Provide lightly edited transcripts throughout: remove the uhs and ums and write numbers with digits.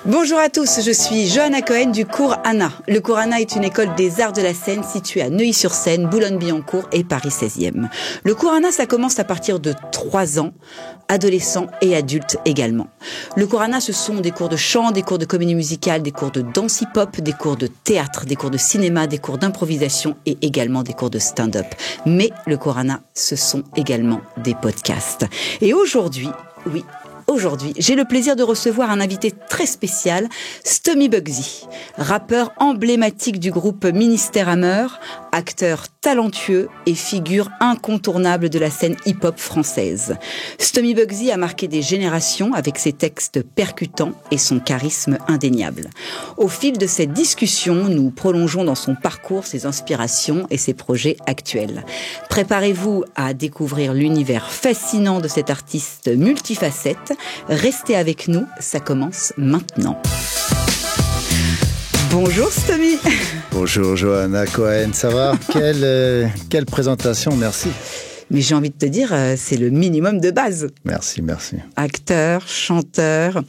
Bonjour à tous, je suis Johanna Cohen du cours Anna. Le cours Anna est une école des arts de la scène située à Neuilly-sur-Seine, Boulogne-Billancourt et Paris 16e. Le cours Anna, ça commence à partir de 3 ans, adolescents et adultes également. Le cours Anna, ce sont des cours de chant, des cours de comédie musicale, des cours de danse hip-hop, des cours de théâtre, des cours de cinéma, des cours d'improvisation et également des cours de stand-up. Mais le cours Anna, ce sont également des podcasts. Et aujourd'hui, j'ai le plaisir de recevoir un invité très spécial, Stomy Bugsy, rappeur emblématique du groupe Ministère Hammer, acteur talentueux et figure incontournable de la scène hip-hop française. Stomy Bugsy a marqué des générations avec ses textes percutants et son charisme indéniable. Au fil de cette discussion, nous prolongeons dans son parcours ses inspirations et ses projets actuels. Préparez-vous à découvrir l'univers fascinant de cet artiste multifacette. Restez avec nous, ça commence maintenant. Bonjour Stomy. Bonjour Johanna Cohen, ça va? Quelle présentation, merci. Mais j'ai envie de te dire, c'est le minimum de base. Merci. Acteur, chanteur,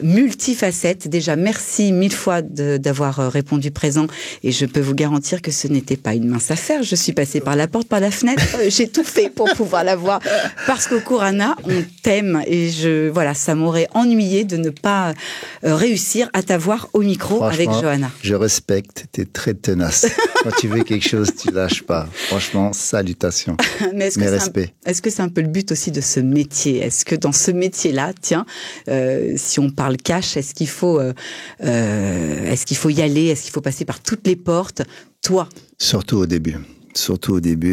multifacette. Déjà, merci 1000 fois d'avoir répondu présent. Et je peux vous garantir que ce n'était pas une mince affaire. Je suis passée par la porte, par la fenêtre. J'ai tout fait pour pouvoir la voir. Parce qu'au cours Anna, on t'aime. Et ça m'aurait ennuyé de ne pas réussir à t'avoir au micro avec Johanna. Je respecte, t'es très tenace. Quand tu veux quelque chose, tu lâches pas. Franchement, salutations. Mais est-ce que c'est un peu le but aussi de ce métier? Est-ce que dans ce métier-là, si on parle cash, est-ce qu'il faut y aller? Est-ce qu'il faut passer par toutes les portes? Toi? Surtout au début,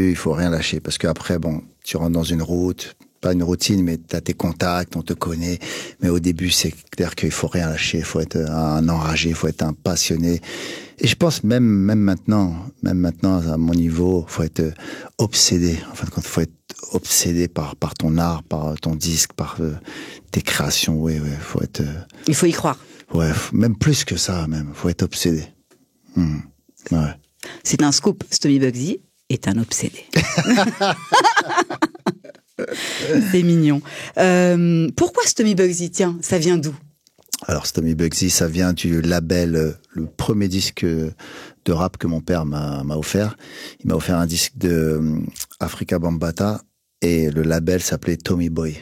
il faut rien lâcher. Parce qu'après, tu rentres dans une route, pas une routine, mais tu as tes contacts, on te connaît. Mais au début, c'est clair qu'il faut rien lâcher. Il faut être un enragé, il faut être un passionné. Et je pense même maintenant, à mon niveau, faut être obsédé. Enfin, quand il faut être obsédé par ton art, par ton disque, par tes créations. Ouais, faut être. Il faut y croire. Ouais, même plus que ça, même. Faut être obsédé. Ouais. C'est un scoop. Stomy Bugsy est un obsédé. C'est mignon. Pourquoi Stomy Bugsy? Tiens, ça vient d'où? Alors, Stomy Bugsy, ça vient du label, le premier disque de rap que mon père m'a offert. Il m'a offert un disque de Afrika Bambaataa et le label s'appelait Tommy Boy.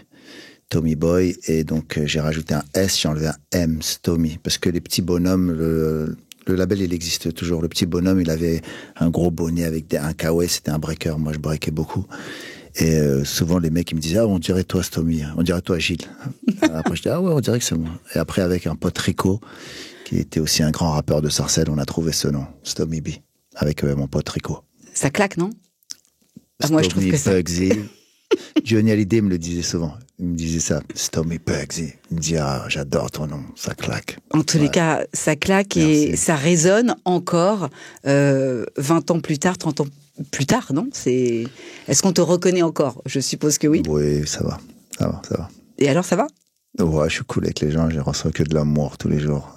Tommy Boy, et donc j'ai rajouté un S, j'ai enlevé un M, Stomy, parce que les petits bonhommes, le label, il existe toujours. Le petit bonhomme, il avait un gros bonnet avec un kawaii, c'était un breaker. Moi, je breakais beaucoup. Et souvent, les mecs, ils me disaient, on dirait toi, Stomy, on dirait toi, Gilles. Après, je disais, ouais, on dirait que c'est moi. Et après, avec un pote Rico, qui était aussi un grand rappeur de Sarcelles, on a trouvé ce nom, Stomy B, avec mon pote Rico. Ça claque, non? Moi, je trouve que ça... Bugsy. Johnny Hallyday me le disait souvent. Il me disait ça, Stomy Bugsy. Il me dit, j'adore ton nom, ça claque. En tous les cas, ça claque. Merci. Et ça résonne encore 20 ans plus tard, 30 ans plus tard, non? Est-ce qu'on te reconnaît encore? Je suppose que oui. Oui, ça va. Et alors, ça va? Ouais, je suis cool avec les gens, je reçois que de l'amour tous les jours.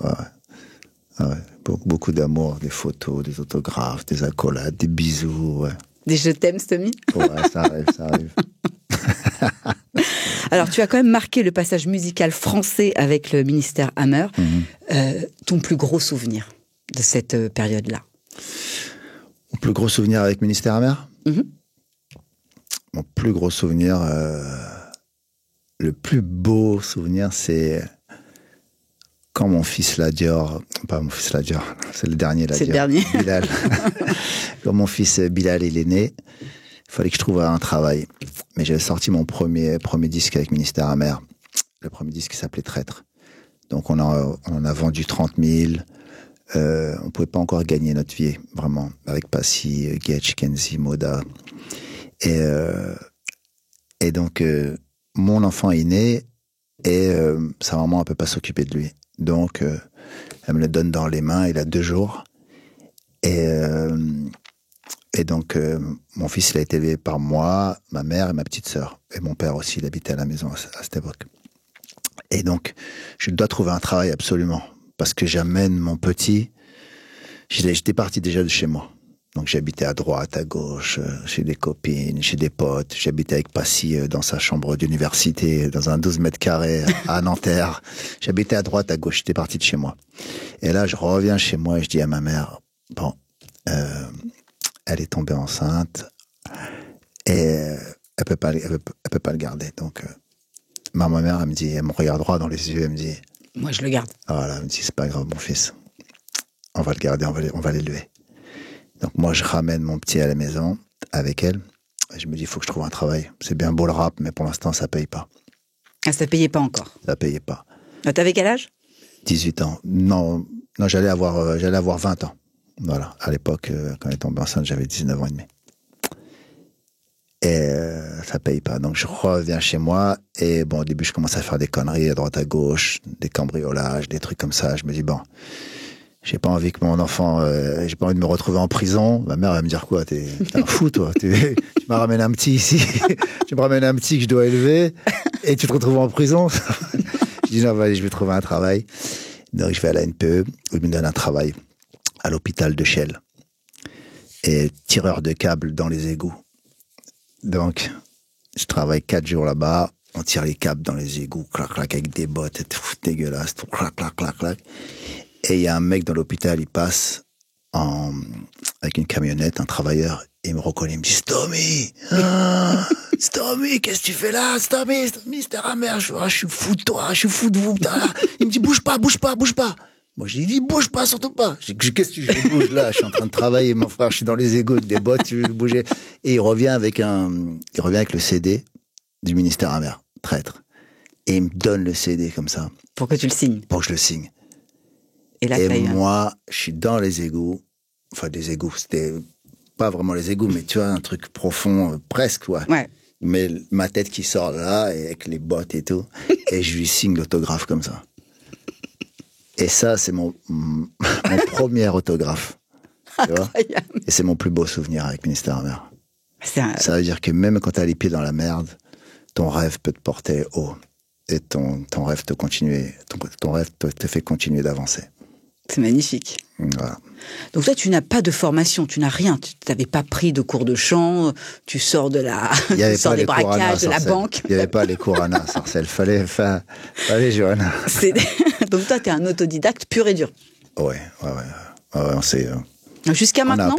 Ouais. Beaucoup d'amour, des photos, des autographes, des accolades, des bisous, ouais. Des je t'aime, Stomy? Ouais, ça arrive. Alors, tu as quand même marqué le passage musical français avec le Ministère Hammer. Ton plus gros souvenir de cette période-là? Mon plus gros souvenir avec Ministère Hammer? Mon plus gros souvenir, le plus beau souvenir, c'est quand mon fils Ladior, pas mon fils Ladior, c'est le dernier Ladior. C'est le dernier. Bilal. Quand mon fils Bilal, il est né, il fallait que je trouve un travail. Mais j'avais sorti mon premier disque avec Ministère Hammer. Le premier disque qui s'appelait Traître. Donc on en a vendu 30 000. On pouvait pas encore gagner notre vie, vraiment, avec Passy, Getch, Kenzie, Moda. Et donc, mon enfant est né et sa maman ne peut pas s'occuper de lui. Donc, elle me le donne dans les mains, il a 2 jours. Et donc, mon fils, il a été élevé par moi, ma mère et ma petite sœur. Et mon père aussi, il habitait à la maison à cette époque. Et donc, je dois trouver un travail absolument. Parce que j'amène mon petit... J'étais parti déjà de chez moi. Donc j'habitais à droite, à gauche, chez des copines, chez des potes. J'habitais avec Passy dans sa chambre d'université, dans un 12 mètres carrés à Nanterre. J'habitais à droite, à gauche. J'étais parti de chez moi. Et là, je reviens chez moi et je dis à ma mère, bon, elle est tombée enceinte et elle peut pas le garder. Donc, ma mère, elle me dit, elle me regarde droit dans les yeux, elle me dit, moi je le garde. Voilà, elle me dit, c'est pas grave, mon fils. On va le garder, on va l'élever. Donc moi, je ramène mon petit à la maison avec elle. Et je me dis, il faut que je trouve un travail. C'est bien beau le rap, mais pour l'instant, ça paye pas. Ah, ça payait pas encore. Ça payait pas. Ah, t'avais quel âge? 18 ans. Non, j'allais avoir 20 ans. Voilà. À l'époque, quand elle est tombée enceinte, j'avais 19 ans et demi. Et ça paye pas. Donc je reviens chez moi. Et bon, au début, je commence à faire des conneries à droite à gauche, des cambriolages, des trucs comme ça. Je me dis, bon, j'ai pas envie que mon enfant, j'ai pas envie de me retrouver en prison. Ma mère va me dire quoi? T'es un fou, toi. Tu m'as ramené un petit ici. Tu me ramènes un petit que je dois élever et tu te retrouves en prison. Je dis non, vas-y, je vais trouver un travail. Donc je vais à la NPE où ils me donnent un travail à l'hôpital de Chelles et tireur de câbles dans les égouts. Donc je travaille 4 jours là-bas. On tire les câbles dans les égouts, clac clac avec des bottes, dégueulasse, tout clac clac clac clac. Et il y a un mec dans l'hôpital, il passe avec une camionnette, un travailleur, et il me reconnaît, il me dit, Stomy, Stomy, qu'est-ce que tu fais là, Stomy, c'était la merde, je suis fou de toi, je suis fou de vous, putain. Il me dit, bouge pas. Moi, je lui dis, bouge pas, surtout pas. Je dis, qu'est-ce que je bouge là? Je suis en train de travailler, mon frère, je suis dans les égouts, des bottes, tu veux bouger. Et il revient avec le CD du ministère amer, traître. Et il me donne le CD comme ça. Pour que tu le signes. Pour que je le signe. Et là, moi, je suis dans les égouts. Enfin, des égouts, c'était pas vraiment les égouts, mais tu vois, un truc profond, presque, ouais. Mais ma tête qui sort là, et avec les bottes et tout, et je lui signe l'autographe comme ça. Et ça, c'est mon premier autographe. Tu vois. Et c'est mon plus beau souvenir avec Ministère amer. Ça veut dire que même quand t'as les pieds dans la merde, ton rêve peut te porter haut. Et ton rêve ton rêve te fait continuer d'avancer. C'est magnifique. Voilà. Donc toi, tu n'as pas de formation, tu n'as rien. Tu n'avais pas pris de cours de chant, tu sors des braquages, de la banque. Il n'y avait pas les cours ANA, Sarcelles. Fallait, Johanna. Donc toi, tu es un autodidacte pur et dur. Ouais, on sait. Jusqu'à maintenant?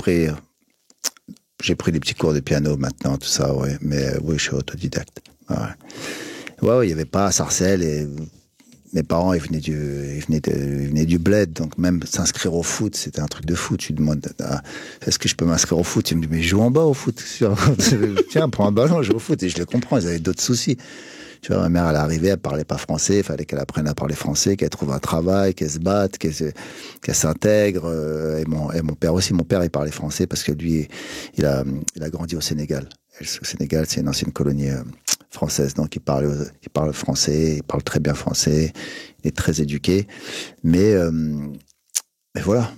J'ai pris des petits cours de piano maintenant, tout ça, ouais. Mais oui, je suis autodidacte. Ouais, il n'y avait pas à Sarcelles et mes parents, ils venaient du bled, donc même s'inscrire au foot, c'était un truc de fou. Tu demandes, est-ce que je peux m'inscrire au foot? Ils me disent, mais joue en bas au foot. Tiens, prends un ballon, joue au foot. Et je les comprends, ils avaient d'autres soucis. Tu vois, ma mère, elle arrivait, elle parlait pas français, il fallait qu'elle apprenne à parler français, qu'elle trouve un travail, qu'elle se batte, qu'elle s'intègre. Et mon père aussi, il parlait français parce que lui, il a grandi au Sénégal. Et le Sénégal, c'est une ancienne colonie française, donc il parle français, il parle très bien français, il est très éduqué, mais voilà,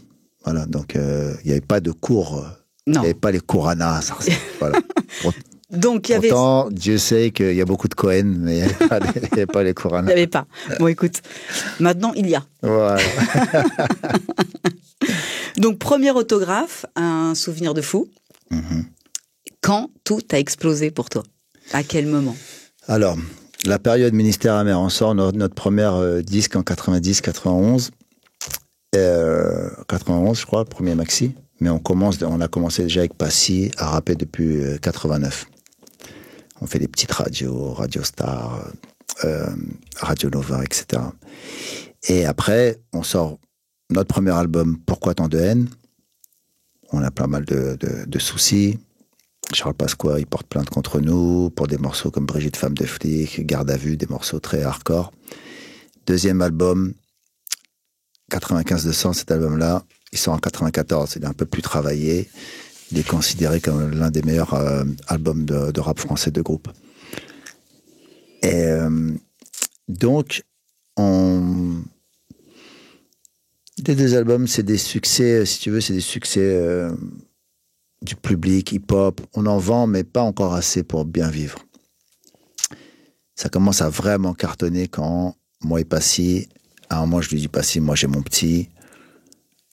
donc il n'y avait pas de cours, il n'y avait pas les cours ANA, voilà. Donc, Pourtant, Dieu sait qu'il y a beaucoup de Cohen, mais il n'y avait pas les cours ANA. Il n'y avait pas. Bon, écoute, maintenant il y a. Voilà. Donc, premier autographe, un souvenir de fou. Mm-hmm. Quand tout a explosé pour toi? À quel moment? Alors, la période Ministère amer, on sort notre première disque en 90-91. 91, je crois, le premier maxi. Mais on a commencé déjà avec Passy à rapper depuis 89. On fait des petites radios, Radio Star, Radio Nova, etc. Et après, on sort notre premier album, Pourquoi tant de haine? On a pas mal de soucis. Charles Pasqua, il porte plainte contre nous pour des morceaux comme Brigitte, femme de flic, Garde à vue, des morceaux très hardcore. Deuxième album, 95-200, cet album-là, il sort en 94, il est un peu plus travaillé. Il est considéré comme l'un des meilleurs albums de rap français de groupe. Et donc, les deux albums, c'est des succès, si tu veux, c'est des succès du public, hip-hop. On en vend, mais pas encore assez pour bien vivre. Ça commence à vraiment cartonner quand moi et Passy, à un moment je lui dis, Passy, moi j'ai mon petit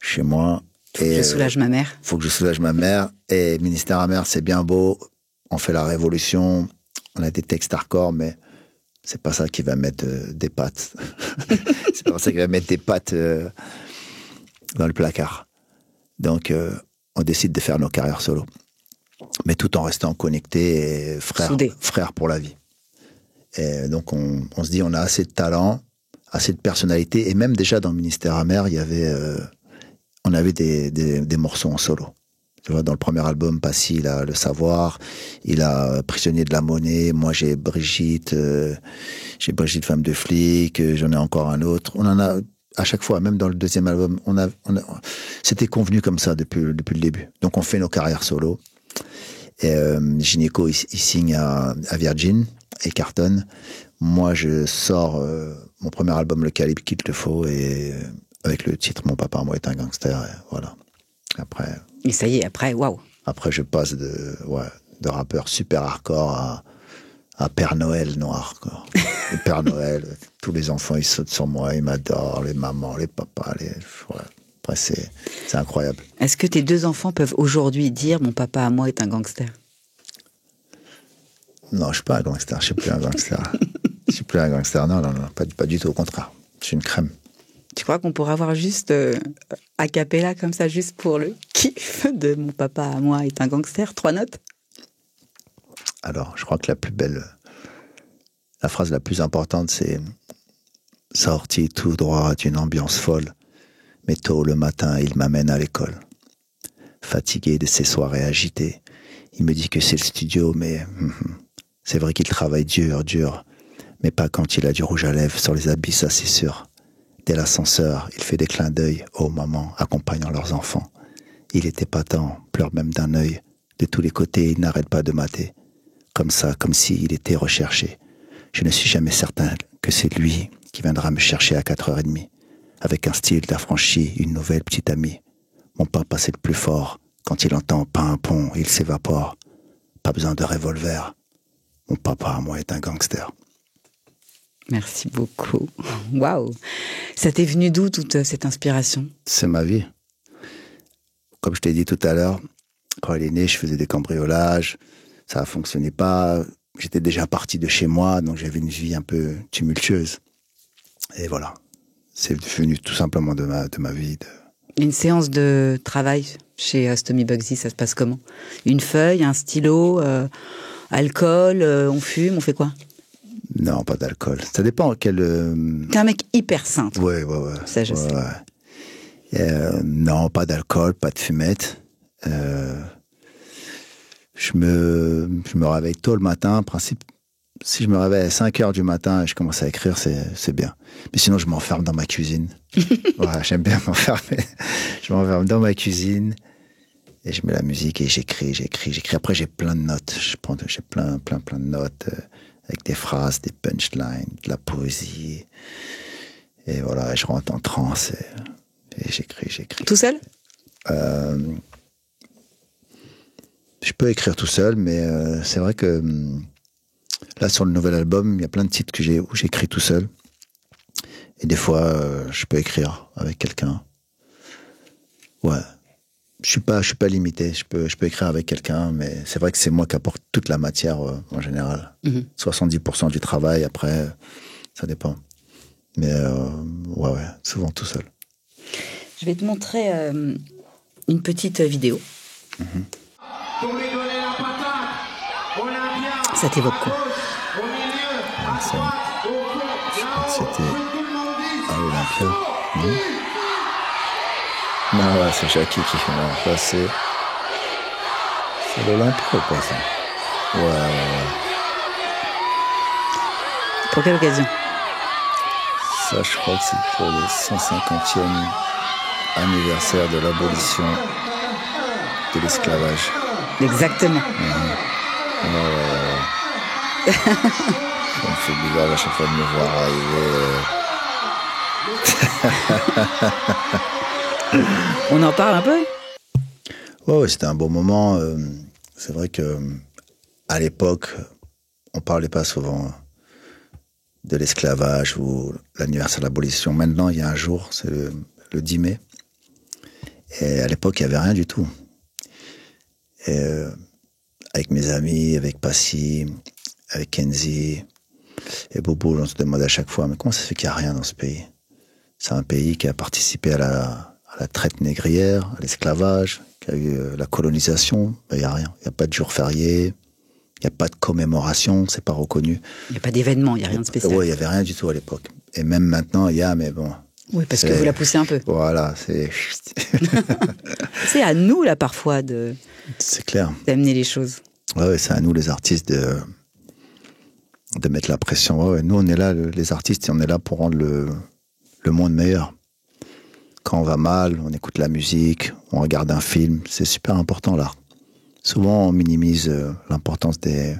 chez moi, Faut que je soulage ma mère. Faut que je soulage ma mère. Et Ministère amer, c'est bien beau. On fait la révolution. On a des textes hardcore, mais c'est pas ça qui va mettre des pattes. C'est pas ça qui va mettre des pattes dans le placard. Donc, on décide de faire nos carrières solo. Mais tout en restant connectés et frères pour la vie. Et donc, on se dit, on a assez de talent, assez de personnalité. Et même déjà dans Ministère amer, il y avait... on avait des morceaux en solo. Tu vois, dans le premier album, Passy, il a Le Savoir, il a Prisonnier de la Monnaie, moi j'ai Brigitte, Femme de flic, j'en ai encore un autre. On en a, à chaque fois, même dans le deuxième album, c'était convenu comme ça depuis le début. Donc on fait nos carrières solo. Et Gynéco, il signe à Virgin et cartonne. Moi, je sors mon premier album, Le Calibre qu'il te faut, et... avec le titre Mon papa à moi est un gangster, et voilà. Après. Et ça y est, après, waouh. Après, je passe de rappeur super hardcore à Père Noël noir, quoi. Le Père Noël, tous les enfants, ils sautent sur moi, ils m'adorent, les mamans, les papas, Après, c'est incroyable. Est-ce que tes 2 enfants peuvent aujourd'hui dire Mon papa à moi est un gangster? Non, je suis pas un gangster, je suis plus un gangster. Je suis plus un gangster, non, pas du tout, au contraire. Je suis une crème. Tu crois qu'on pourrait avoir juste a cappella comme ça, juste pour le kiff de Mon papa à moi est un gangster, 3 notes? Alors, je crois que la phrase la plus importante, c'est « Sorti tout droit d'une ambiance folle, mais tôt le matin, il m'amène à l'école. Fatigué de ces soirées agitées, il me dit que c'est le studio, mais c'est vrai qu'il travaille dur, mais pas quand il a du rouge à lèvres sur les habits, ça c'est sûr. Dès l'ascenseur, il fait des clins d'œil aux mamans accompagnant leurs enfants. Il est épatant, pleure même d'un œil. De tous les côtés, il n'arrête pas de mater. Comme ça, comme s'il était recherché. Je ne suis jamais certain que c'est lui qui viendra me chercher à 4h30. Avec un style d'affranchi, une nouvelle petite amie. Mon papa, c'est le plus fort. Quand il entend pimpon, il s'évapore. Pas besoin de revolver. Mon papa, à moi, est un gangster. Merci beaucoup. Waouh. Ça t'est venu d'où toute cette inspiration? C'est ma vie. Comme je t'ai dit tout à l'heure, quand elle est née, je faisais des cambriolages. Ça ne fonctionnait pas. J'étais déjà parti de chez moi, donc j'avais une vie un peu tumultueuse. Et voilà. C'est venu tout simplement de ma vie. Une séance de travail chez Stomy Bugsy, ça se passe comment? Une feuille, un stylo, alcool, on fume, on fait quoi? Non, pas d'alcool. Ça dépend quel... T'es un mec hyper sain. Ouais. Ça, je sais. Non, pas d'alcool, pas de fumette. Je me réveille tôt le matin. En principe, si je me réveille à 5h du matin et je commence à écrire, c'est bien. Mais sinon, je m'enferme dans ma cuisine. Voilà, j'aime bien m'enfermer. Je m'enferme dans ma cuisine et je mets la musique et j'écris. Après, j'ai plein de notes. J'ai plein de notes avec des phrases, des punchlines, de la poésie. Et voilà, je rentre en transe et j'écris. Tout seul? Je peux écrire tout seul, mais c'est vrai que là, sur le nouvel album, il y a plein de titres où j'écris tout seul. Et des fois, je peux écrire avec quelqu'un. Ouais. Je suis pas limité. Je peux écrire avec quelqu'un, mais c'est vrai que c'est moi qui apporte toute la matière en général. 70% du travail, après, ça dépend. Mais ouais, souvent tout seul. Je vais te montrer une petite vidéo. Ça t'évoque quoi? Je crois que c'était à l'Olympia. Non, ouais, c'est Jackie qui fait ça. C'est l'Olympia ou pas, ça? Ouais. Pour quelle occasion? Ça, je crois que c'est pour le 150e anniversaire de l'abolition de l'esclavage. Exactement. Ça me fait bizarre à chaque fois de me voir arriver. On en parle un peu? Ouais, c'était un bon moment. C'est vrai que à l'époque, on parlait pas souvent de l'esclavage ou l'anniversaire de l'abolition. Maintenant, il y a un jour, c'est le 10 mai. Et à l'époque, il n'y avait rien du tout. Et avec mes amis, avec Passy, avec Kenzie et Bobo, on se demande à chaque fois, mais comment ça se fait qu'il n'y a rien dans ce pays? C'est un pays qui a participé à la traite négrière, à l'esclavage, qui a eu la colonisation. Il n'y a rien. Il n'y a pas de jour férié, il n'y a pas de commémoration, c'est pas reconnu. Il n'y a pas d'événement, il n'y a rien de spécial. Oui, il n'y avait rien du tout à l'époque. Et même maintenant, il y a, mais bon. Oui, parce que vous la poussez un peu. Voilà, c'est... C'est à nous, là, parfois, c'est clair. D'amener les choses. Ouais, c'est à nous, les artistes, de mettre la pression. Ouais, nous, on est là, les artistes, on est là pour rendre le monde meilleur. Quand on va mal, on écoute la musique, on regarde un film, c'est super important, l'art. Souvent, on minimise l'importance des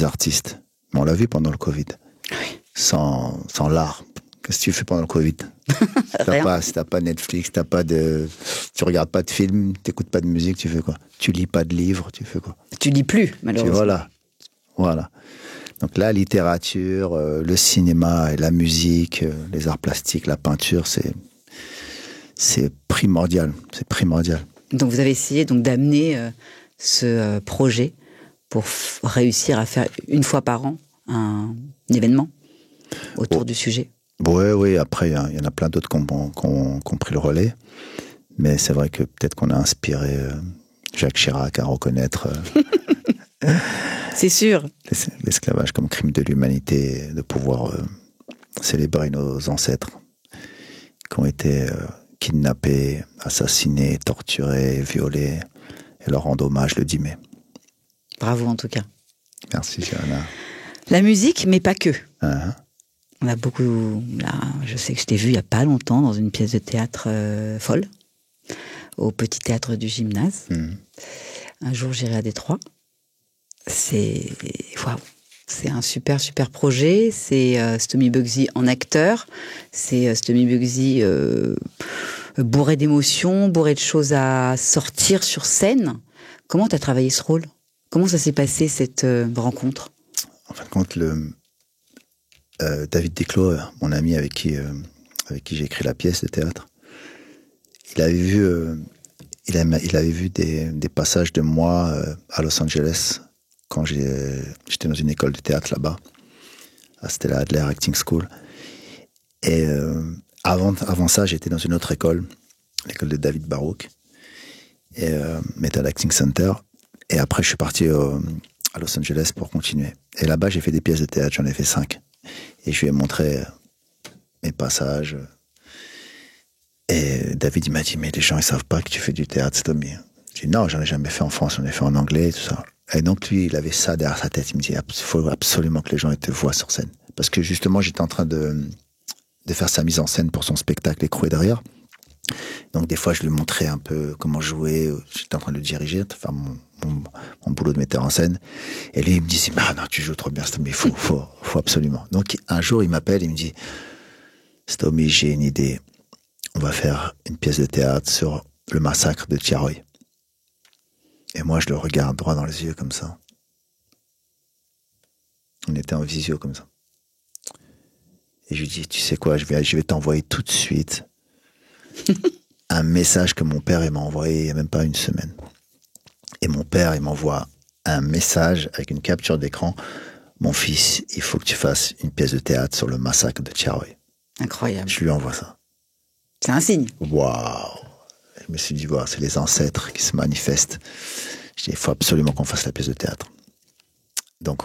artistes. Mais on l'a vu pendant le Covid. Oui. Sans l'art, qu'est-ce que tu fais pendant le Covid? Si t'as pas Netflix, tu regardes pas de film, t'écoutes pas de musique, tu fais quoi? Tu lis pas de livres, tu fais quoi? Tu lis plus, malheureusement. Voilà. Donc la littérature, le cinéma et la musique, les arts plastiques, la peinture, c'est primordial. C'est primordial. Donc vous avez essayé d'amener ce projet pour réussir à faire une fois par an un événement autour du sujet. Oui. Après, il y en a plein d'autres qui ont pris le relais. Mais c'est vrai que peut-être qu'on a inspiré Jacques Chirac à reconnaître... C'est sûr. L'esclavage comme crime de l'humanité, de pouvoir célébrer nos ancêtres qui ont été kidnappés, assassinés, torturés, violés, et leur rendre hommage le 10 mai. Bravo en tout cas. Merci, Johanna. La musique, mais pas que. Uh-huh. On a beaucoup... Là, je sais que je t'ai vu il n'y a pas longtemps dans une pièce de théâtre folle, au Petit Théâtre du Gymnase. Un jour, j'irai à Détroit. C'est waouh, c'est un super projet. C'est Stomy Bugsy en acteur. C'est Stomy Bugsy bourré d'émotions, bourré de choses à sortir sur scène. Comment tu as travaillé ce rôle? Comment ça s'est passé cette rencontre? En fin de compte, David Desclos, mon ami avec qui j'ai écrit la pièce de théâtre, il avait vu des passages de moi à Los Angeles. Quand j'étais dans une école de théâtre là-bas, à Stella Adler Acting School. Et avant ça, j'étais dans une autre école, l'école de David Baruch, Method Acting Center. Et après, je suis parti à Los Angeles pour continuer. Et là-bas, j'ai fait des pièces de théâtre, j'en ai fait 5. Et je lui ai montré mes passages. Et David, il m'a dit, mais les gens, ils savent pas que tu fais du théâtre, Stomy. J'ai dit, non, j'en ai jamais fait en France, j'en ai fait en anglais, tout ça. Et donc, lui, il avait ça derrière sa tête. Il me dit, il faut absolument que les gens te voient sur scène. Parce que justement, j'étais en train de faire sa mise en scène pour son spectacle Écroué derrière. Donc, des fois, je lui montrais un peu comment jouer. J'étais en train de le diriger, de faire mon boulot de metteur en scène. Et lui, il me disait, bah non, tu joues trop bien, Stomy, il faut absolument. Donc, un jour, il m'appelle, il me dit, Stomy, j'ai une idée. On va faire une pièce de théâtre sur le massacre de Tiaroy. Et moi, je le regarde droit dans les yeux comme ça. On était en visio comme ça. Et je lui dis, tu sais quoi, je vais t'envoyer tout de suite un message que mon père il m'a envoyé il n'y a même pas une semaine. Et mon père, il m'envoie un message avec une capture d'écran. Mon fils, il faut que tu fasses une pièce de théâtre sur le massacre de Tiaroy. Incroyable. Je lui envoie ça. C'est un signe. Waouh! Je me suis dit, wow, c'est les ancêtres qui se manifestent. Je dis, il faut absolument qu'on fasse la pièce de théâtre. Donc,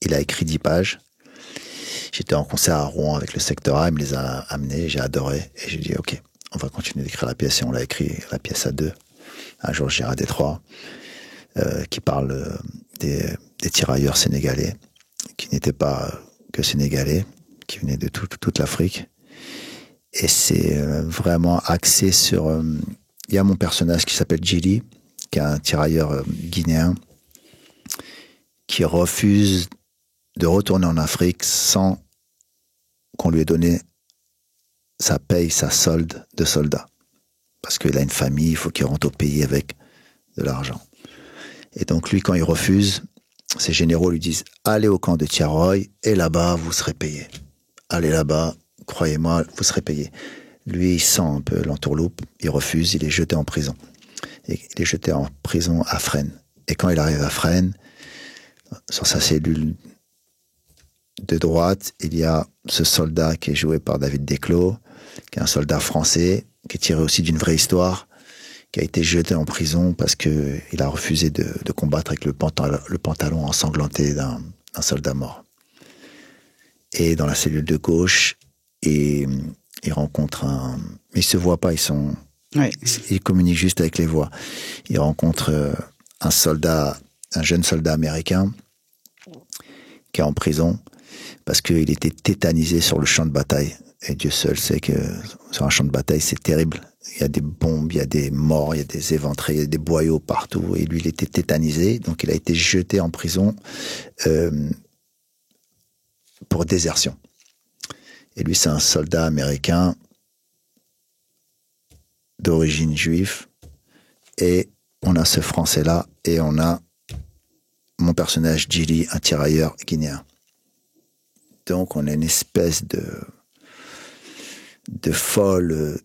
il a écrit 10 pages. J'étais en concert à Rouen avec le secteur A, il me les a amenés, j'ai adoré. Et j'ai dit, ok, on va continuer d'écrire la pièce. Et on l'a écrit, la pièce à 2. Un jour, j'irai à Détroit, qui parle des tirailleurs sénégalais, qui n'étaient pas que sénégalais, qui venaient de toute l'Afrique. Et c'est vraiment axé sur... Il y a mon personnage qui s'appelle Djili, qui est un tirailleur guinéen, qui refuse de retourner en Afrique sans qu'on lui ait donné sa paye, sa solde de soldat. Parce qu'il a une famille, il faut qu'il rentre au pays avec de l'argent. Et donc lui, quand il refuse, ses généraux lui disent « Allez au camp de Tiaroy, et là-bas, vous serez payé. Allez là-bas, croyez-moi, vous serez payé. » Lui, il sent un peu l'entourloupe, il refuse, il est jeté en prison. Et il est jeté en prison à Fresnes. Et quand il arrive à Fresnes, sur sa cellule de droite, il y a ce soldat qui est joué par David Desclos, qui est un soldat français, qui est tiré aussi d'une vraie histoire, qui a été jeté en prison parce que il a refusé de combattre avec le pantalon ensanglanté d'un soldat mort. Et dans la cellule de gauche, il rencontre un... Ils se voient pas, ils communiquent juste avec les voix. Il rencontre un jeune soldat américain qui est en prison parce qu'il était tétanisé sur le champ de bataille. Et Dieu seul sait que sur un champ de bataille, c'est terrible. Il y a des bombes, il y a des morts, il y a des éventrés, il y a des boyaux partout. Et lui, il était tétanisé, donc il a été jeté en prison pour désertion. Et lui, c'est un soldat américain d'origine juive. Et on a ce Français-là, et on a mon personnage, Djily, un tirailleur guinéen. Donc, on a une espèce de folle.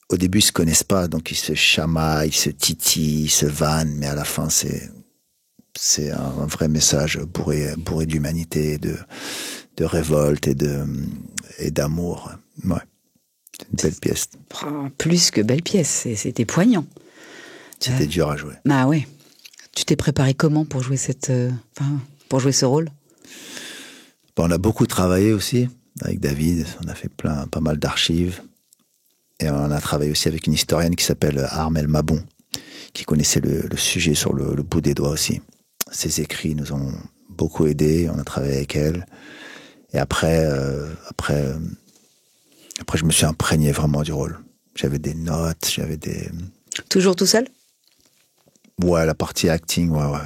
Au début, ils se connaissent pas, donc ils se chamaillent, ils se titillent, ils se vannent, mais à la fin, c'est un vrai message bourré d'humanité, de révolte et d'amour. Ouais. C'est une belle pièce. Plus que belle pièce, c'était poignant. C'était dur à jouer. Ah ouais. Tu t'es préparé comment pour jouer pour jouer ce rôle? On a beaucoup travaillé aussi avec David. On a fait pas mal d'archives. Et on a travaillé aussi avec une historienne qui s'appelle Armelle Mabon, qui connaissait le sujet sur le bout des doigts aussi. Ses écrits nous ont beaucoup aidés. On a travaillé avec elle. Et après, je me suis imprégné vraiment du rôle. J'avais des notes, Toujours tout seul? Ouais, la partie acting, ouais.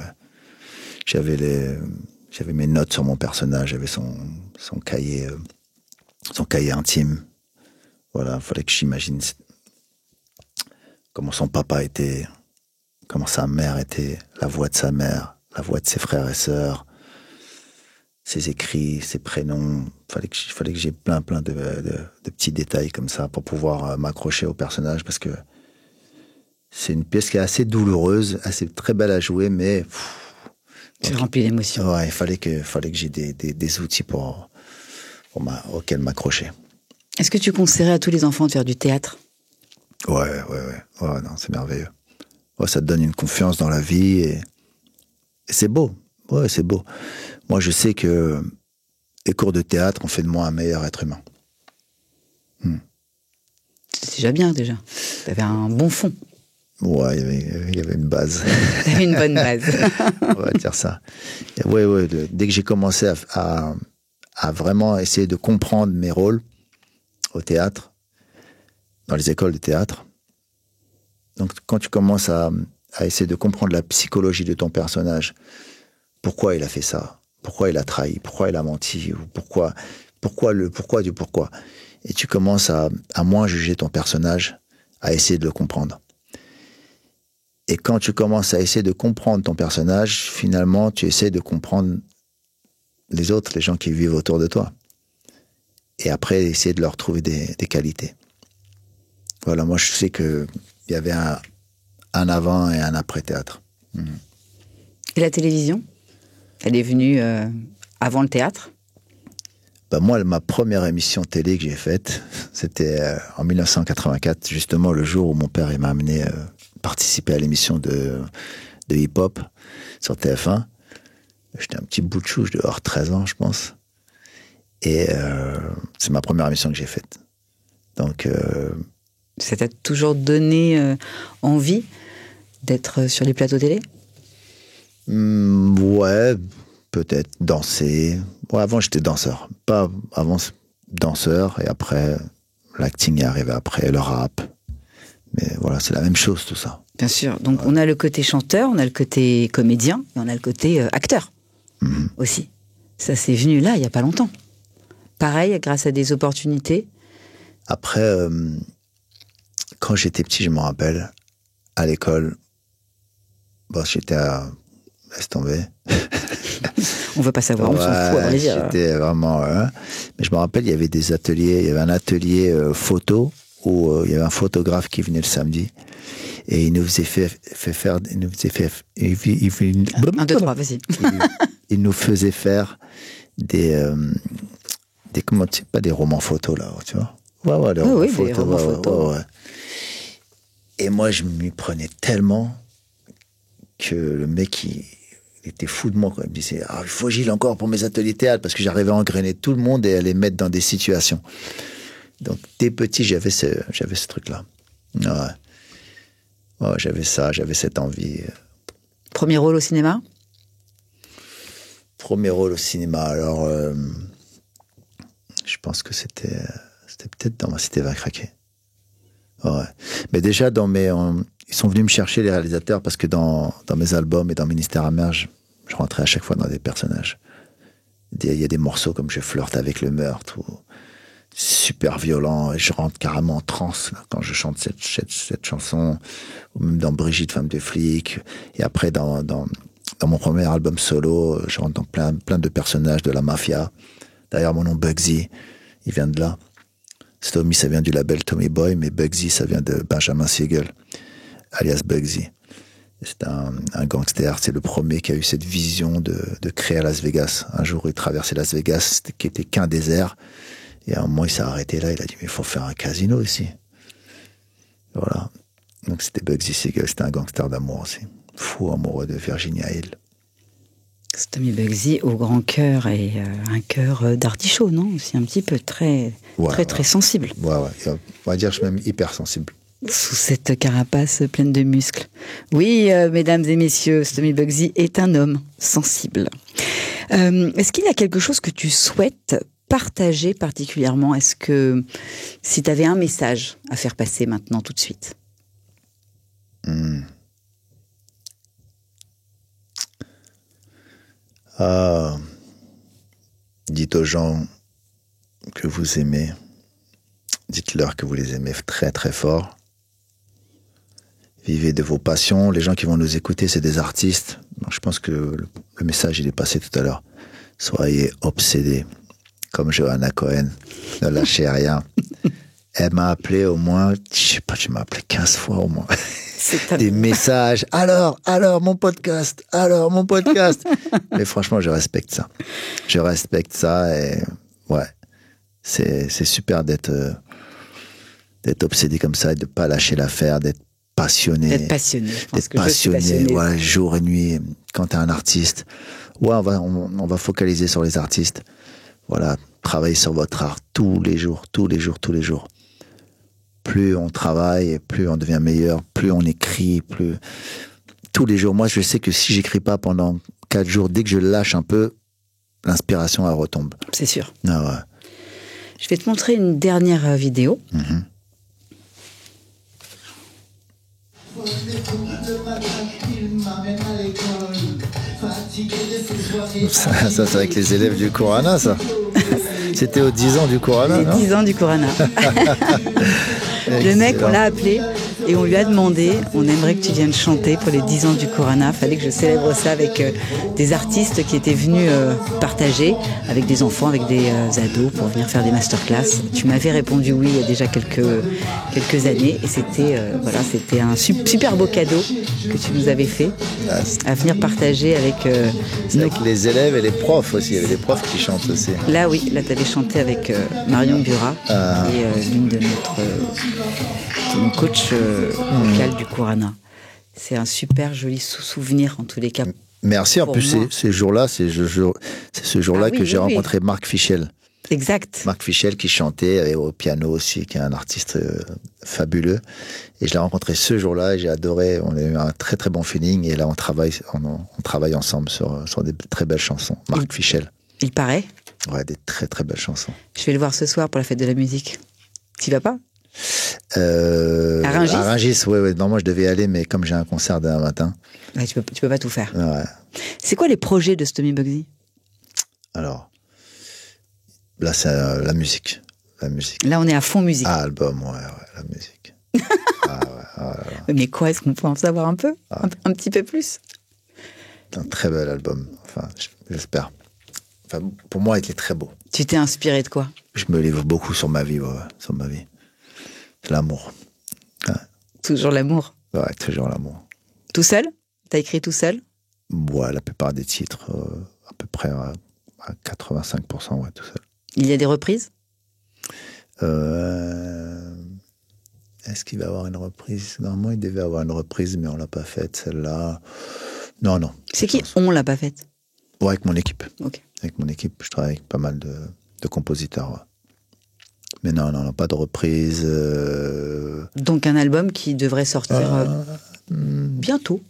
J'avais mes notes sur mon personnage, j'avais son cahier intime. Voilà, il fallait que j'imagine comment son papa était, comment sa mère était, la voix de sa mère, la voix de ses frères et sœurs, ses écrits, ses prénoms. Il fallait que j'ai plein de petits détails comme ça pour pouvoir m'accrocher au personnage, parce que c'est une pièce qui est assez douloureuse, très belle à jouer, mais... C'est rempli d'émotions. Ouais, il fallait que j'ai des outils auxquels m'accrocher. Est-ce que tu conseillerais à tous les enfants de faire du théâtre? Ouais, non, c'est merveilleux. Ouais, ça te donne une confiance dans la vie et c'est beau. Ouais, c'est beau. Moi, je sais que les cours de théâtre ont fait de moi un meilleur être humain. C'est déjà bien, déjà. T'avais un bon fond. Ouais, il y avait une base. T'avais une bonne base. On va dire ça. Ouais, dès que j'ai commencé à vraiment essayer de comprendre mes rôles au théâtre, dans les écoles de théâtre, donc quand tu commences à essayer de comprendre la psychologie de ton personnage, pourquoi il a fait ça, pourquoi il a trahi, pourquoi il a menti, ou pourquoi du pourquoi. Et tu commences à moins juger ton personnage, à essayer de le comprendre. Et quand tu commences à essayer de comprendre ton personnage, finalement, tu essaies de comprendre les autres, les gens qui vivent autour de toi. Et après, essayer de leur trouver des qualités. Voilà, moi, je sais qu'il y avait un avant et un après théâtre. Et la télévision? Elle est venue avant le théâtre? Moi, ma première émission télé que j'ai faite, c'était en 1984, justement le jour où mon père m'a amené participer à l'émission de hip-hop sur TF1. J'étais un petit bout de chou, je devais avoir 13 ans, je pense. Et c'est ma première émission que j'ai faite. Donc... ça t'a toujours donné envie d'être sur les plateaux télé? Ouais, peut-être danser. Ouais, avant j'étais danseur. Pas avant danseur, et après l'acting est arrivé après, le rap. Mais voilà, c'est la même chose tout ça. Bien sûr. Donc on a le côté chanteur, on a le côté comédien, et on a le côté acteur aussi. Ça c'est venu là, il n'y a pas longtemps. Pareil, grâce à des opportunités. Après, quand j'étais petit, je me rappelle, à l'école, j'étais à... Laisse tomber. On veut pas savoir, on s'en fout, à vrai dire. J'étais vraiment... mais je me rappelle, il y avait des ateliers, il y avait un atelier photo où il y avait un photographe qui venait le samedi et il nous faisait faire, il nous faisait faire, 1, 2, 3, vas-y. Il nous faisait faire des comment tu sais, pas des romans photos là, tu vois. Ouais, des romans photos, des romans photos. Ouais. Et moi, je m'y prenais tellement que le mec, il était fou de moi. Quoi. Il me disait, il faut Gilles encore pour mes ateliers théâtre, parce que j'arrivais à engrainer tout le monde et à les mettre dans des situations. Donc, dès petit, j'avais ce truc-là. Ouais, j'avais cette envie. Premier rôle au cinéma? Premier rôle au cinéma, alors, je pense que c'était peut-être dans Ma Cité va craquer. Ouais. Mais déjà, ils sont venus me chercher, les réalisateurs, parce que dans mes albums et dans Ministère amer, je rentrais à chaque fois dans des personnages. Il y a des morceaux comme Je flirte avec le meurtre, ou super violent, et je rentre carrément en transe là, quand je chante cette chanson, ou même dans Brigitte, femme de flic. Et après, dans mon premier album solo, je rentre dans plein de personnages de la mafia. D'ailleurs, mon nom Bugsy, il vient de là. Stomy, ça vient du label Tommy Boy, mais Bugsy, ça vient de Benjamin Siegel, alias Bugsy. C'est un gangster, c'est le premier qui a eu cette vision de créer à Las Vegas. Un jour, il traversait Las Vegas, qui était qu'un désert, et à un moment, il s'est arrêté là, il a dit, mais il faut faire un casino ici. Voilà. Donc c'était Bugsy Siegel, c'était un gangster d'amour aussi. Fou amoureux de Virginia Hill. Stomy Bugsy au grand cœur et un cœur d'artichaut, non? Aussi un petit peu très sensible. Ouais. On va dire que je suis même hyper sensible. Sous cette carapace pleine de muscles. Oui, mesdames et messieurs, Stomy Bugsy est un homme sensible. Est-ce qu'il y a quelque chose que tu souhaites partager particulièrement? Est-ce que, si tu avais un message à faire passer maintenant, tout de suite? Dites aux gens que vous aimez, dites-leur que vous les aimez très très fort. Vivez de vos passions. Les gens qui vont nous écouter, c'est des artistes. Donc, je pense que le message, il est passé tout à l'heure. Soyez obsédés, comme Joanna Cohen. Ne lâchez rien. Elle m'a appelé au moins, je sais pas, tu m'as appelé 15 fois au moins. Des messages. Alors, mon podcast. Mais franchement, je respecte ça. Et ouais, c'est super d'être obsédé comme ça, et de pas lâcher l'affaire, d'être passionné. D'être passionné. Je pense que je suis passionné. Ouais, jour et nuit. Quand t'es un artiste, ouais, on va focaliser sur les artistes. Voilà, travaillez sur votre art tous les jours. Plus on travaille, plus on devient meilleur, plus on écrit, plus tous les jours. Moi, je sais que si j'écris pas pendant 4 jours, dès que je lâche un peu, l'inspiration, elle retombe. C'est sûr. Ah ouais. Je vais te montrer une dernière vidéo. Ça, c'est avec les élèves du cours Anna, ça. C'était aux 10 ans du cours Anna, non? 10 ans du cours Anna. Le mec, on l'a appelé et on lui a demandé, on aimerait que tu viennes chanter pour les 10 ans du cours Anna. Fallait que je célèbre ça avec des artistes qui étaient venus partager avec des enfants, avec des ados pour venir faire des masterclass. Tu m'avais répondu oui il y a déjà quelques années et c'était un super beau cadeau que tu nous avais fait à venir partager avec avec les élèves et les profs aussi. Il y avait des profs qui chantent aussi. Là tu avais chanté avec Marion Burat et l'une de mon coach vocal du cours Anna. C'est un super joli souvenir en tous les cas. Merci. En plus, ces jours-là, c'est ce jour-là que j'ai rencontré Marc Fischel. Exact. Marc Fischel qui chantait au piano aussi, qui est un artiste fabuleux. Et je l'ai rencontré ce jour-là et j'ai adoré. On a eu un très très bon feeling et là on travaille ensemble sur des très belles chansons. Marc Fischel. Il paraît. Ouais, des très très belles chansons. Je vais le voir ce soir pour la fête de la musique. T'y vas pas? À Rungis, ouais. Non, moi je devais y aller, mais comme j'ai un concert demain matin. Ouais, tu peux pas tout faire. Ouais. C'est quoi les projets de Stomy Bugsy? Alors, là c'est la musique. Là on est à fond musique. Album, ouais, la musique. Mais quoi, est-ce qu'on peut en savoir un peu? Un petit peu plus? Un très bel album, enfin, j'espère. Enfin, pour moi, il était très beau. Tu t'es inspiré de quoi? Je me livre beaucoup sur ma vie, sur ma vie. C'est l'amour. Ouais. Toujours l'amour. Ouais, toujours l'amour. Tout seul? T'as écrit tout seul? Ouais, la plupart des titres, à peu près à 85%, ouais, tout seul. Il y a des reprises? Est-ce qu'il va y avoir une reprise? Normalement, il devait avoir une reprise, mais on l'a pas faite, celle-là. Non. C'est qui on l'a pas faite? Ouais, avec mon équipe. Ok. Avec mon équipe, je travaille avec pas mal de compositeurs. Ouais. Mais non, pas de reprise. Donc un album qui devrait sortir bientôt.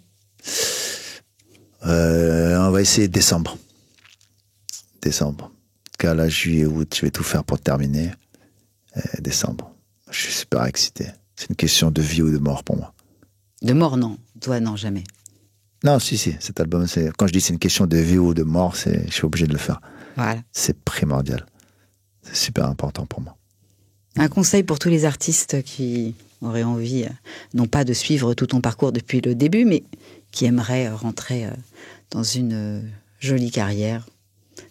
On va essayer décembre. Car là, juillet, août, je vais tout faire pour terminer. Décembre. Je suis super excité. C'est une question de vie ou de mort pour moi. De mort, non. Toi, non, jamais. Non, si. Cet album, quand je dis c'est une question de vie ou de mort, je suis obligé de le faire. Voilà. C'est primordial. C'est super important pour moi. Un conseil pour tous les artistes qui auraient envie, non pas de suivre tout ton parcours depuis le début, mais qui aimeraient rentrer dans une jolie carrière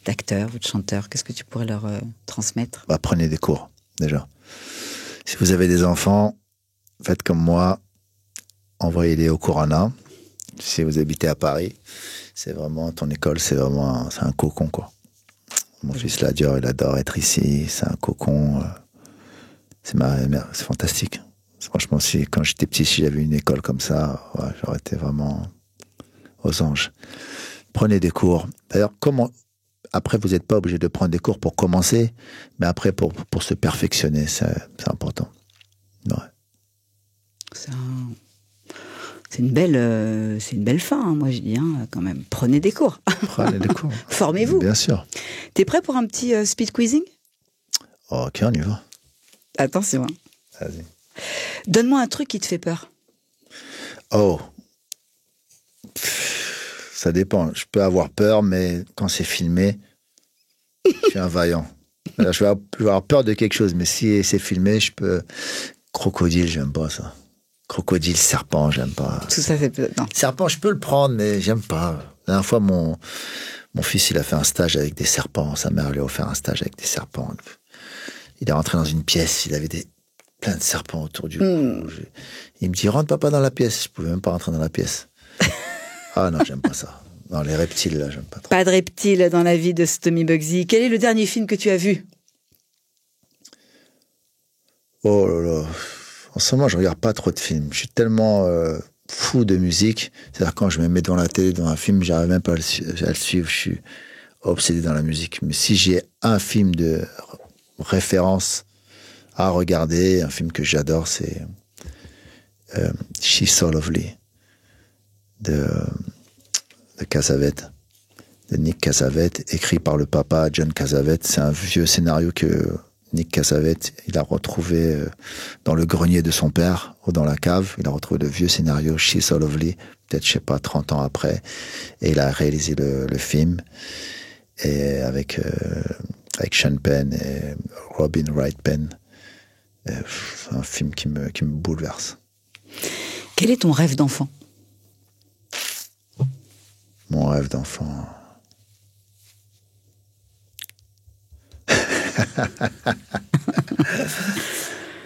d'acteur ou de chanteur. Qu'est-ce que tu pourrais leur transmettre? Prenez des cours, déjà. Si vous avez des enfants, faites comme moi, envoyez-les au cours ANA. Si vous habitez à Paris, c'est vraiment, ton école, c'est un cocon, quoi. Mon fils l'adore, il adore être ici, c'est un cocon. C'est fantastique. Franchement, quand j'étais petit, si j'avais une école comme ça, ouais, j'aurais été vraiment aux anges. Prenez des cours. D'ailleurs, après, vous n'êtes pas obligé de prendre des cours pour commencer, mais après, pour se perfectionner, c'est important. Ouais. C'est une belle fin, hein, moi je dis, hein, quand même. Prenez des cours. Prenez des cours. Formez-vous. Bien sûr. T'es prêt pour un petit speed quizzing? Ok, on y va. Attention. Hein. Vas-y. Donne-moi un truc qui te fait peur. Oh. Ça dépend. Je peux avoir peur, mais quand c'est filmé, je suis un vaillant. Alors, je vais avoir peur de quelque chose, mais si c'est filmé, je peux... Crocodile, j'aime pas ça. Crocodile, serpent, j'aime pas. Tout ça, c'est... Non. Serpent, je peux le prendre, mais j'aime pas. La dernière fois, mon fils, il a fait un stage avec des serpents. Sa mère lui a offert un stage avec des serpents. Il est rentré dans une pièce, il avait plein de serpents autour du cou. Il me dit, rentre papa dans la pièce. Je pouvais même pas rentrer dans la pièce. Ah non, j'aime pas ça. Non, les reptiles, là, j'aime pas trop. Pas de reptiles dans la vie de Stomy Bugsy. Quel est le dernier film que tu as vu? Oh là là. En ce moment, je regarde pas trop de films. Je suis tellement fou de musique. C'est-à-dire, quand je me mets devant la télé, dans un film, j'arrive même pas à le suivre. Je suis obsédé dans la musique. Mais si j'ai un film de référence à regarder, un film que j'adore, c'est She's So Lovely de Cassavetes, de Nick Cassavetes, écrit par le papa John Cassavetes. C'est un vieux scénario que Nick Cassavetes, il a retrouvé dans le grenier de son père, ou dans la cave. Il a retrouvé le vieux scénario She's So Lovely, peut-être, je sais pas, 30 ans après. Et il a réalisé le film, et avec Sean Penn et Robin Wright Penn. C'est un film qui me bouleverse. Quel est ton rêve d'enfant? Mon rêve d'enfant...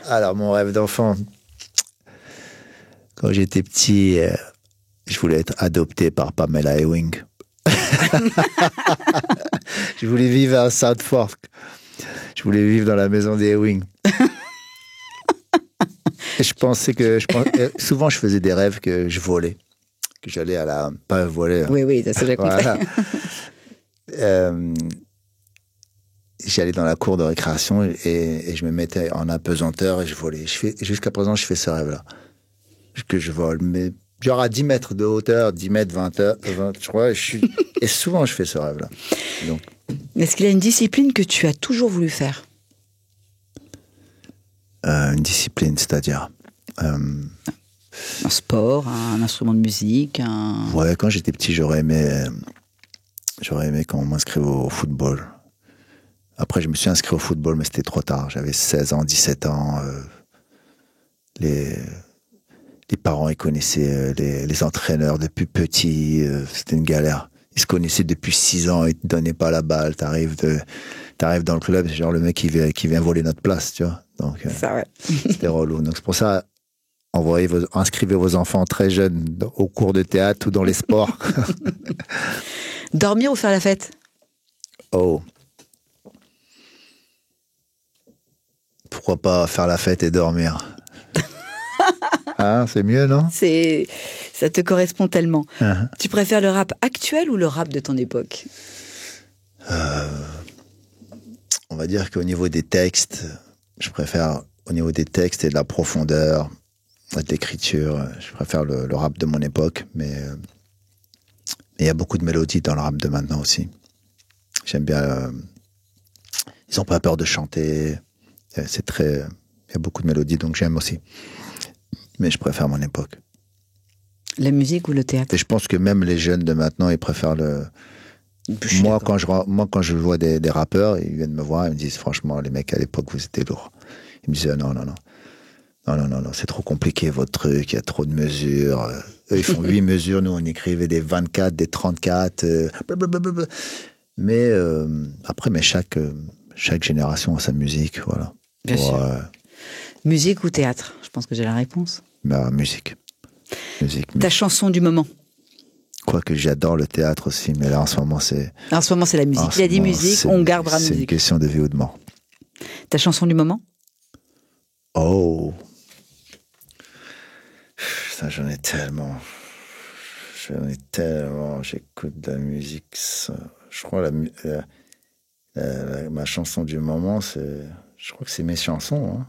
Alors, mon rêve d'enfant, quand j'étais petit, je voulais être adopté par Pamela Ewing. Je voulais vivre à South Fork. Je voulais vivre dans la maison des Ewing. Et souvent je faisais des rêves que je volais, que j'allais pas voler. Oui, ça j'ai compris. Voilà. J'allais dans la cour de récréation et je me mettais en apesanteur et je volais. Jusqu'à présent, je fais ce rêve-là. Que je vole, mais genre à 10 mètres de hauteur, 10 mètres, 20, je crois, et souvent je fais ce rêve-là. Donc, est-ce qu'il y a une discipline que tu as toujours voulu faire? Une discipline, c'est-à-dire un sport, un instrument de musique, Ouais, quand j'étais petit, j'aurais aimé qu'on m'inscrive au football. Après, je me suis inscrit au football, mais c'était trop tard. J'avais 16 ans, 17 ans. Les parents, ils connaissaient les entraîneurs depuis petit. C'était une galère. Ils se connaissaient depuis 6 ans. Ils te donnaient pas la balle. T'arrives T'arrives dans le club, c'est genre le mec qui vient voler notre place, tu vois. Donc, ça, ouais. c'était relou. Donc, c'est pour ça, inscrivez vos enfants très jeunes au cours de théâtre ou dans les sports. Dormir ou faire la fête? Oh. Pourquoi pas faire la fête et dormir? Ah, c'est mieux, non? Ça te correspond tellement. Uh-huh. Tu préfères le rap actuel ou le rap de ton époque? On va dire qu'au niveau des textes, je préfère, au niveau des textes et de la profondeur, de l'écriture, je préfère le rap de mon époque, mais il y a beaucoup de mélodies dans le rap de maintenant aussi. J'aime bien. Ils n'ont pas peur de chanter. Il y a beaucoup de mélodies, donc j'aime aussi. Mais je préfère mon époque. La musique ou le théâtre? Et je pense que même les jeunes de maintenant, ils préfèrent le. Moi, quand je vois des rappeurs, ils viennent me voir, ils me disent franchement, les mecs à l'époque, vous étiez lourds. Ils me disaient non, c'est trop compliqué votre truc, il y a trop de mesures. Eux, ils font 8 mesures, nous on écrivait des 24, des 34. Blablabla. Mais après, chaque génération a sa musique, voilà. Bien sûr. Musique ou théâtre? Je pense que j'ai la réponse. Musique. Ta chanson du moment? Quoique j'adore le théâtre aussi, mais là en ce moment c'est... En ce moment c'est la musique. Il a dit musique, on gardera musique. C'est une question de vie ou de mort. Ta chanson du moment? Oh, putain, j'en ai tellement. J'écoute de la musique. Je crois ma chanson du moment, je crois que c'est mes chansons. Hein.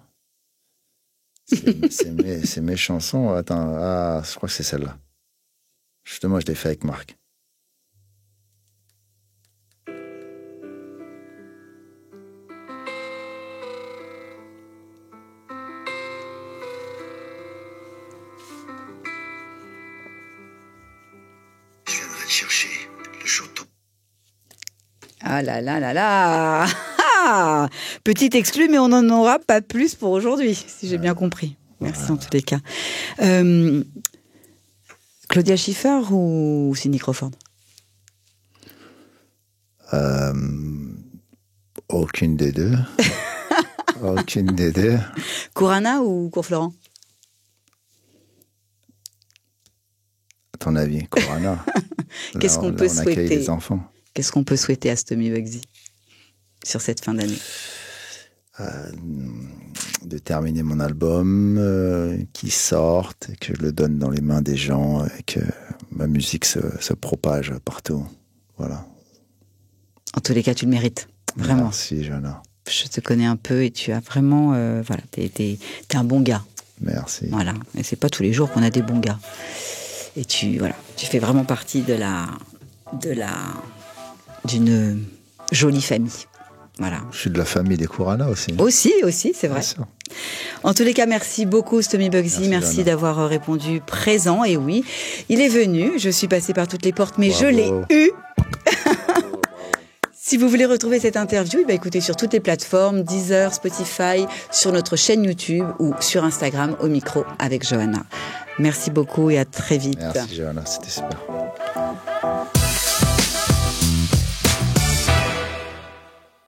C'est mes chansons. Attends, je crois que c'est celle-là. Justement, je l'ai fait avec Marc. Je viendrai te chercher le choton. Ah là là là là. Petite exclue, mais on n'en aura pas plus pour aujourd'hui, si j'ai bien compris. Merci en tous les cas. Claudia Schiffer ou Cindy Crawford? Aucune des deux. Aucune des deux. Cour-Anna ou Cour-Florent? À ton avis, Cour-Anna. Qu'est-ce qu'on peut souhaiter? On accueille les enfants. Qu'est-ce qu'on peut souhaiter à Stomy Bugsy sur cette fin d'année? De terminer mon album, qui sorte, et que je le donne dans les mains des gens, et que ma musique se propage partout. Voilà. En tous les cas, tu le mérites. Vraiment. Merci, Joanna. Je te connais un peu et tu as vraiment... voilà, t'es un bon gars. Merci. Voilà. Et c'est pas tous les jours qu'on a des bons gars. Et tu fais vraiment partie d'une jolie famille. Voilà. Je suis de la famille des Cour-Anna aussi. Aussi, c'est vrai. En tous les cas, merci beaucoup Stomy Bugsy, merci d'avoir répondu présent. Et oui, il est venu, je suis passée par toutes les portes, mais je l'ai eu. Si vous voulez retrouver cette interview, écoutez sur toutes les plateformes, Deezer, Spotify, sur notre chaîne YouTube ou sur Instagram au micro avec Joanna. Merci beaucoup et à très vite. Merci Joanna, c'était super.